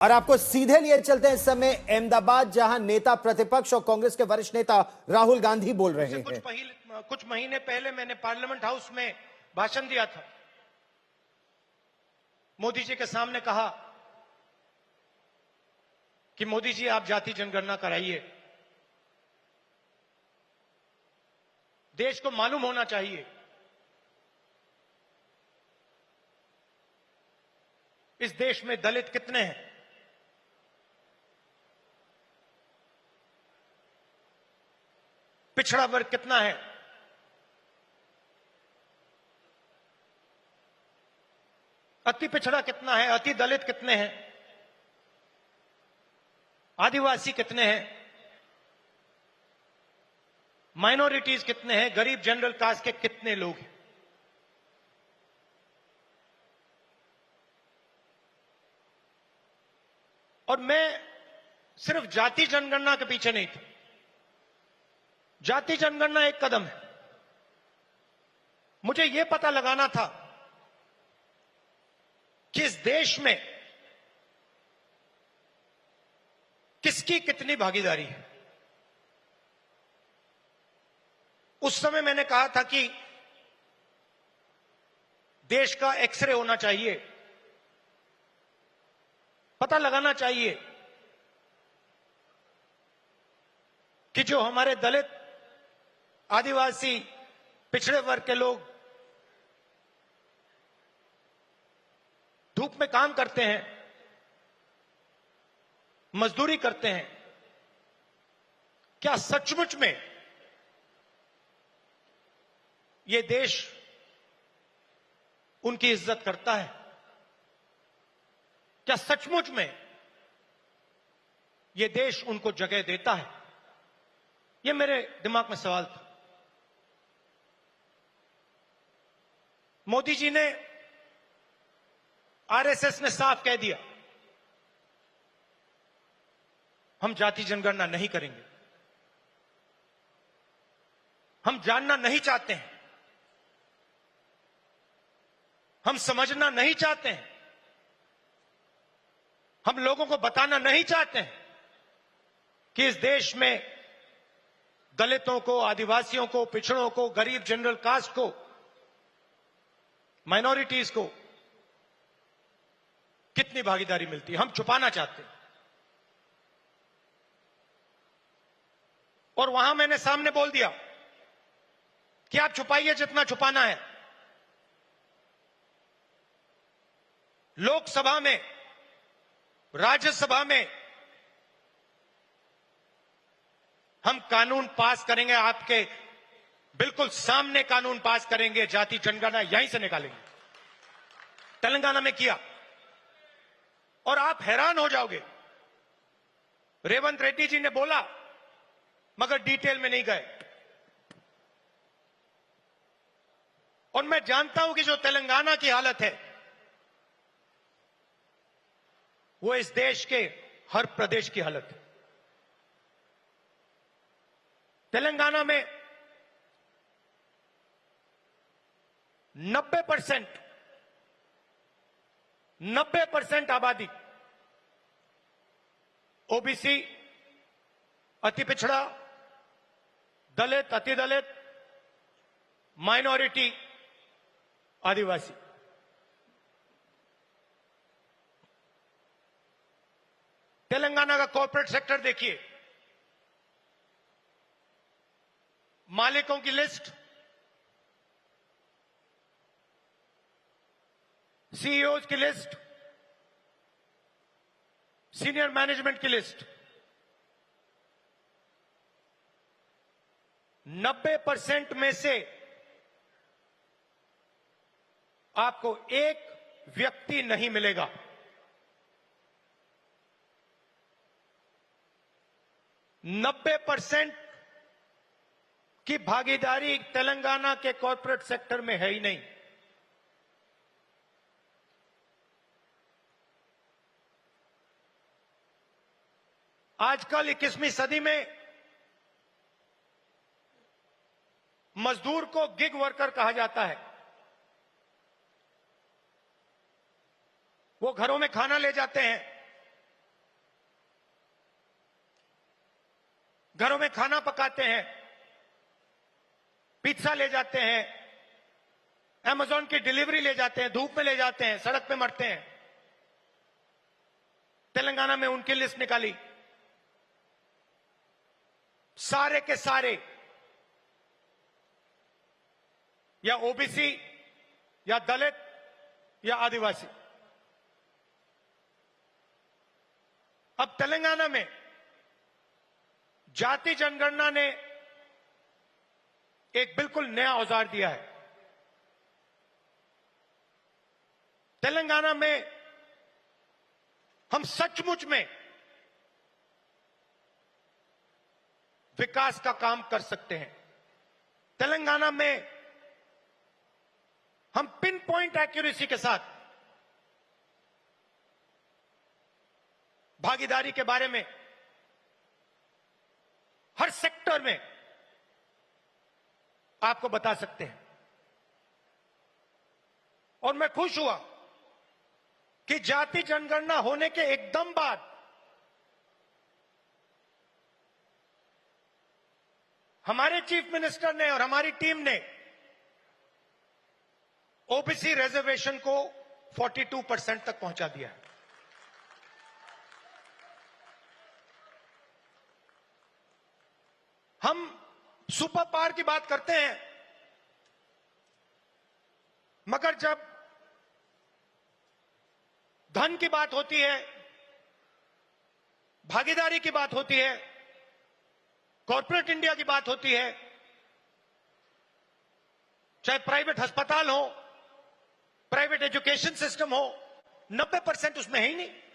और आपको सीधे लिए चलते हैं इस समय अहमदाबाद, जहां नेता प्रतिपक्ष और कांग्रेस के वरिष्ठ नेता राहुल गांधी बोल रहे हैं। कुछ महीने पहले मैंने पार्लियामेंट हाउस में भाषण दिया था। मोदी जी के सामने कहा कि मोदी जी आप जाति जनगणना कराइए, देश को मालूम होना चाहिए इस देश में दलित कितने हैं, पिछड़ा वर्ग कितना है, अति पिछड़ा कितना है, अति दलित कितने हैं, आदिवासी कितने हैं, माइनॉरिटीज कितने हैं, गरीब जनरल कास्ट के कितने लोग हैं। और मैं सिर्फ जाति जनगणना के पीछे नहीं था। जाति जनगणना एक कदम है। मुझे यह पता लगाना था कि इस देश में किसकी कितनी भागीदारी है। उस समय मैंने कहा था कि देश का एक्सरे होना चाहिए, पता लगाना चाहिए कि जो हमारे दलित, आदिवासी, पिछड़े वर्ग के लोग धूप में काम करते हैं, मजदूरी करते हैं, क्या सचमुच में ये देश उनकी इज्जत करता है? क्या सचमुच में ये देश उनको जगह देता है? ये मेरे दिमाग में सवाल था। मोदी जी ने, आरएसएस ने साफ कह दिया हम जाति जनगणना नहीं करेंगे, हम जानना नहीं चाहते हैं, हम समझना नहीं चाहते हैं, हम लोगों को बताना नहीं चाहते हैं कि इस देश में दलितों को, आदिवासियों को, पिछड़ों को, गरीब जनरल कास्ट को, माइनॉरिटीज को कितनी भागीदारी मिलती है, हम छुपाना चाहते हैं। और वहां मैंने सामने बोल दिया कि आप छुपाइए जितना छुपाना है। लोकसभा में, राज्यसभा में हम कानून पास करेंगे, आपके बिल्कुल सामने कानून पास करेंगे, जाति जनगणना यहीं से निकालेंगे। तेलंगाना में किया और आप हैरान हो जाओगे। रेवंत रेड्डी जी ने बोला मगर डिटेल में नहीं गए। और मैं जानता हूं कि जो तेलंगाना की हालत है वो इस देश के हर प्रदेश की हालत है। तेलंगाना में 90% आबादी ओबीसी, अति पिछड़ा, दलित, अति दलित, माइनॉरिटी, आदिवासी। तेलंगाना का कॉर्पोरेट सेक्टर देखिए, मालिकों की लिस्ट, सीईओज की लिस्ट, सीनियर मैनेजमेंट की लिस्ट, 90% में से आपको एक व्यक्ति नहीं मिलेगा। नब्बे % की भागीदारी तेलंगाना के कॉर्पोरेट सेक्टर में है ही नहीं। आजकल 21वीं सदी में मजदूर को गिग वर्कर कहा जाता है। वो घरों में खाना ले जाते हैं, घरों में खाना पकाते हैं, पिज्जा ले जाते हैं, अमेज़न की डिलीवरी ले जाते हैं, धूप में ले जाते हैं, सड़क पे मरते हैं। तेलंगाना में उनकी लिस्ट निकाली, सारे के सारे या ओबीसी या दलित या आदिवासी। अब तेलंगाना में जाति जनगणना ने एक बिल्कुल नया औजार दिया है। तेलंगाना में हम सचमुच में विकास का काम कर सकते हैं। तेलंगाना में हम पिन पॉइंट एक्यूरेसी के साथ भागीदारी के बारे में हर सेक्टर में आपको बता सकते हैं। और मैं खुश हुआ कि जाति जनगणना होने के एकदम बाद हमारे चीफ मिनिस्टर ने और हमारी टीम ने ओबीसी रिजर्वेशन को 42% तक पहुंचा दिया है। हम सुपर पावर की बात करते हैं, मगर जब धन की बात होती है, भागीदारी की बात होती है, कॉर्पोरेट इंडिया की बात होती है, चाहे प्राइवेट अस्पताल हो, प्राइवेट एजुकेशन सिस्टम हो, 90% उसमें है ही नहीं।